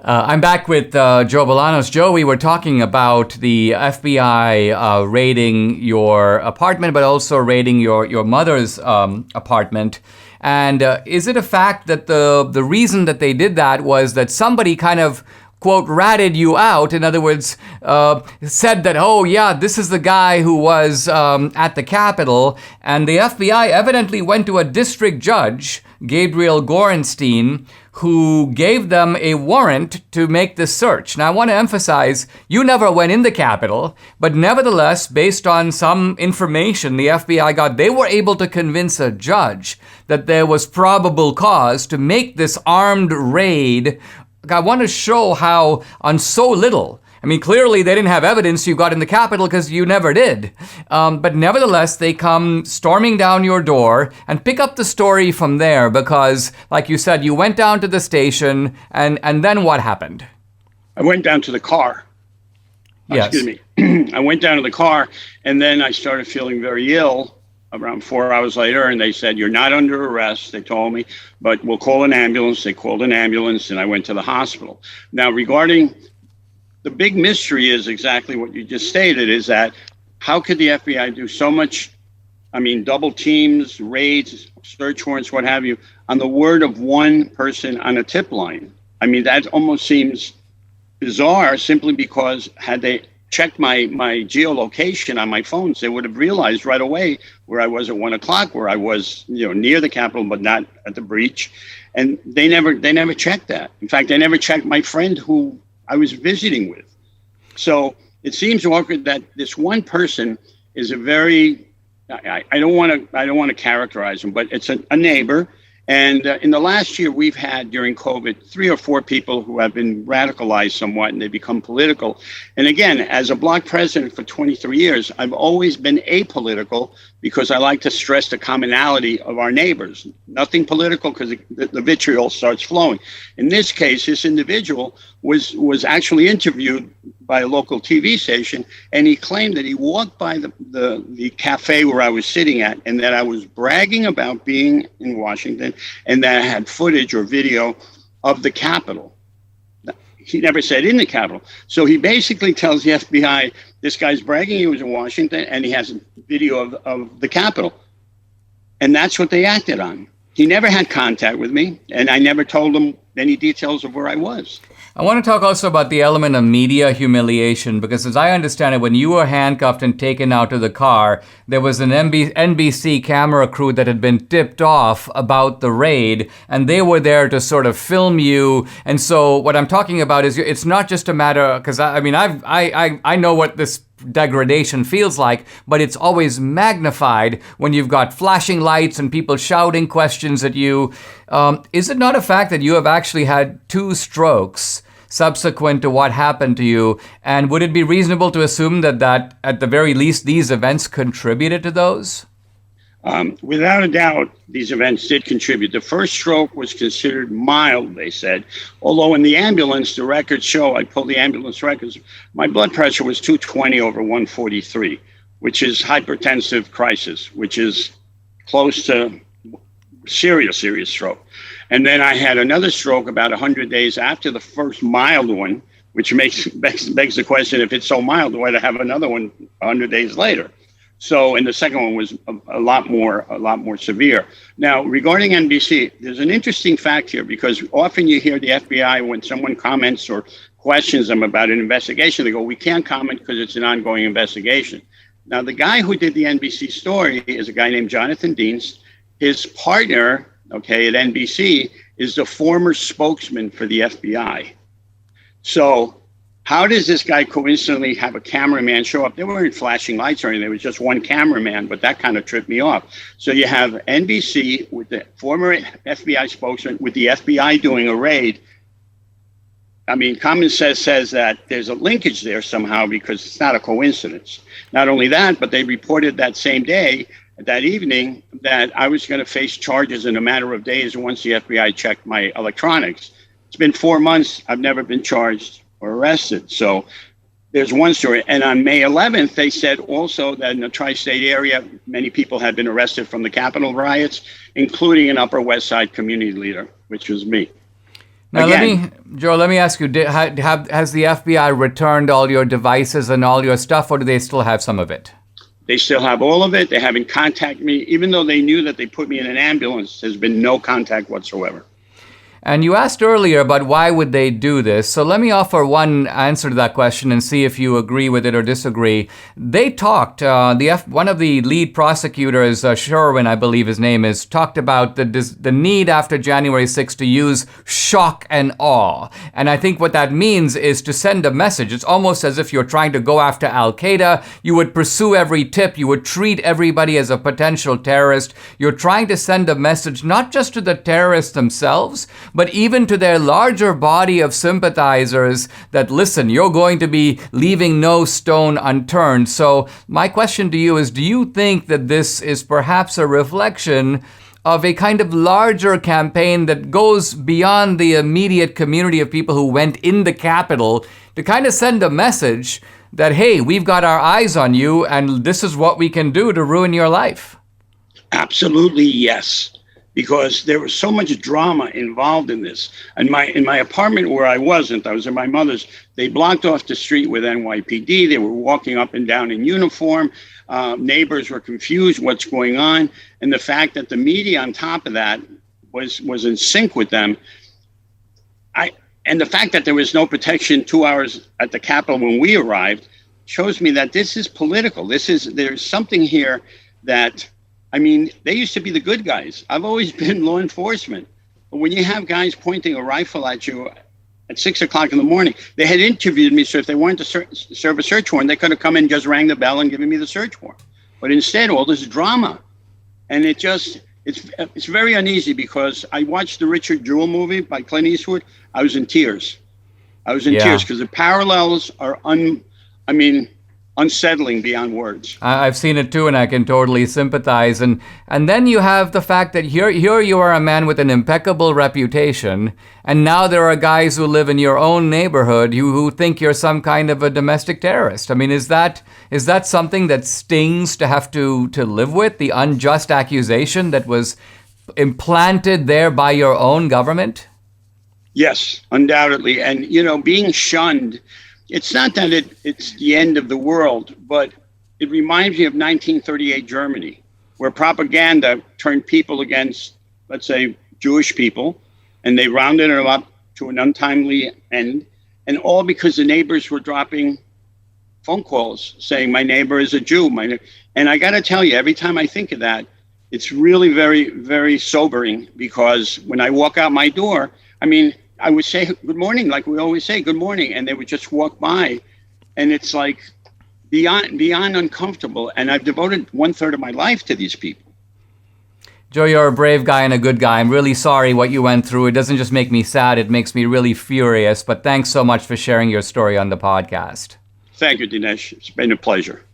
I'm back with Joe Bolanos. Joe, we were talking about the FBI raiding your apartment, but also raiding your mother's apartment. And is it a fact that the reason that they did that was that somebody kind of, quote, ratted you out? In other words, said that, oh, yeah, this is the guy who was at the Capitol. And the FBI evidently went to a district judge, Gabriel Gorenstein, who gave them a warrant to make this search. Now, I want to emphasize, you never went in the Capitol, but nevertheless, based on some information the FBI got, they were able to convince a judge that there was probable cause to make this armed raid. I want to show how on so little, I mean, clearly they didn't have evidence you got in the Capitol because you never did. But nevertheless, they come storming down your door and pick up the story from there because, like you said, you went down to the station and then what happened? I went down to the car. Yes. Excuse me. I went down to the car and then I started feeling very ill around 4 hours later, and they said, you're not under arrest, they told me, but we'll call an ambulance. They called an ambulance and I went to the hospital. Now, regarding the big mystery is exactly what you just stated, is that how could the FBI do so much, double teams, raids, search warrants, what have you, on the word of one person on a tip line? I mean, that almost seems bizarre simply because had they checked my geolocation on my phones, they would have realized right away where I was at 1 o'clock, where I was, near the Capitol, but not at the breach. And they never checked that. In fact, they never checked my friend who I was visiting with. So it seems awkward that this one person is a very, I don't want to characterize him, but it's a neighbor. And in the last year, we've had during COVID 3 or 4 people who have been radicalized somewhat and they become political. And again, as a bloc president for 23 years, I've always been apolitical because I like to stress the commonality of our neighbors. Nothing political because the vitriol starts flowing. In this case, this individual was actually interviewed by a local TV station, and he claimed that he walked by the cafe where I was sitting at and that I was bragging about being in Washington and that I had footage or video of the Capitol. He never said in the Capitol. So he basically tells the FBI, this guy's bragging he was in Washington and he has a video of the Capitol. And that's what they acted on. He never had contact with me, and I never told him any details of where I was. I want to talk also about the element of media humiliation, because as I understand it, when you were handcuffed and taken out to the car, there was an NBC camera crew that had been tipped off about the raid, and they were there to sort of film you. And so what I'm talking about is it's not just a matter, because I know what this degradation feels like, but it's always magnified when you've got flashing lights and people shouting questions at you. Is it not a fact that you have actually had 2 strokes subsequent to what happened to you? And would it be reasonable to assume that at the very least these events contributed to those? Without a doubt, these events did contribute. The first stroke was considered mild, they said. Although in the ambulance, the records show, I pulled the ambulance records, my blood pressure was 220 over 143, which is hypertensive crisis, which is close to serious stroke. And then I had another stroke about 100 days after the first mild one, which begs the question, if it's so mild, why to have another one 100 days later? So, and the second one was a lot more severe. Now, regarding NBC, there's an interesting fact here, because often you hear the FBI, when someone comments or questions them about an investigation, they go, we can't comment because it's an ongoing investigation. Now, the guy who did the NBC story is a guy named Jonathan Dienst. His partner, at NBC, is the former spokesman for the FBI. So how does this guy coincidentally have a cameraman show up? There weren't flashing lights or anything. There was just one cameraman, but that kind of tripped me off. So you have NBC with the former FBI spokesman, with the FBI doing a raid. I mean, common sense says that there's a linkage there somehow because it's not a coincidence. Not only that, but they reported that same day, that evening, that I was going to face charges in a matter of days once the FBI checked my electronics. It's been 4 months. I've never been charged or arrested. So there's one story. And on May 11th, they said also that in the tri-state area, many people had been arrested from the Capitol riots, including an Upper West Side community leader, which was me. Now, Again, let me ask you, has the FBI returned all your devices and all your stuff, or do they still have some of it? they still have all of it. They haven't contacted me. Even though they knew that they put me in an ambulance, there's been no contact whatsoever. And you asked earlier about why would they do this. So let me offer one answer to that question and see if you agree with it or disagree. They talked, one of the lead prosecutors, Sherwin, I believe his name is, talked about the need after January 6th to use shock and awe. And I think what that means is to send a message. It's almost as if you're trying to go after Al-Qaeda. You would pursue every tip. You would treat everybody as a potential terrorist. You're trying to send a message not just to the terrorists themselves, but even to their larger body of sympathizers that, listen, you're going to be leaving no stone unturned. So my question to you is, do you think that this is perhaps a reflection of a kind of larger campaign that goes beyond the immediate community of people who went in the Capitol to kind of send a message that, hey, we've got our eyes on you and this is what we can do to ruin your life? Absolutely, yes. Because there was so much drama involved in this. In my apartment where I was in my mother's, they blocked off the street with NYPD. They were walking up and down in uniform. Neighbors were confused what's going on. And the fact that the media on top of that was in sync with them. And the fact that there was no protection 2 hours at the Capitol when we arrived shows me that this is political. There's something here that, I mean, they used to be the good guys. I've always been law enforcement. But when you have guys pointing a rifle at you at 6 o'clock in the morning, they had interviewed me. So if they wanted to serve a search warrant, they could have come in, just rang the bell and given me the search warrant. But instead, all this drama. And it's very uneasy because I watched the Richard Jewell movie by Clint Eastwood. I was in tears. Tears because the parallels are unsettling beyond words. I've seen it too, and I can totally sympathize. And then you have the fact that here you are a man with an impeccable reputation, and now there are guys who live in your own neighborhood who think you're some kind of a domestic terrorist. I mean, is that something that stings to have to live with, the unjust accusation that was implanted there by your own government? Yes, undoubtedly. And, being shunned, it's not that it's the end of the world, but it reminds me of 1938 Germany, where propaganda turned people against, let's say, Jewish people, and they rounded them up to an untimely end, and all because the neighbors were dropping phone calls saying, my neighbor is a Jew. And I got to tell you, every time I think of that, it's really very, very sobering, because when I walk out my door, I would say good morning, like we always say, good morning, and they would just walk by, and it's like beyond uncomfortable. And I've devoted 1/3 of my life to these people. Joe, you're a brave guy and a good guy. I'm really sorry what you went through. It doesn't just make me sad, it makes me really furious. But thanks so much for sharing your story on the podcast. Thank you, Dinesh. It's been a pleasure.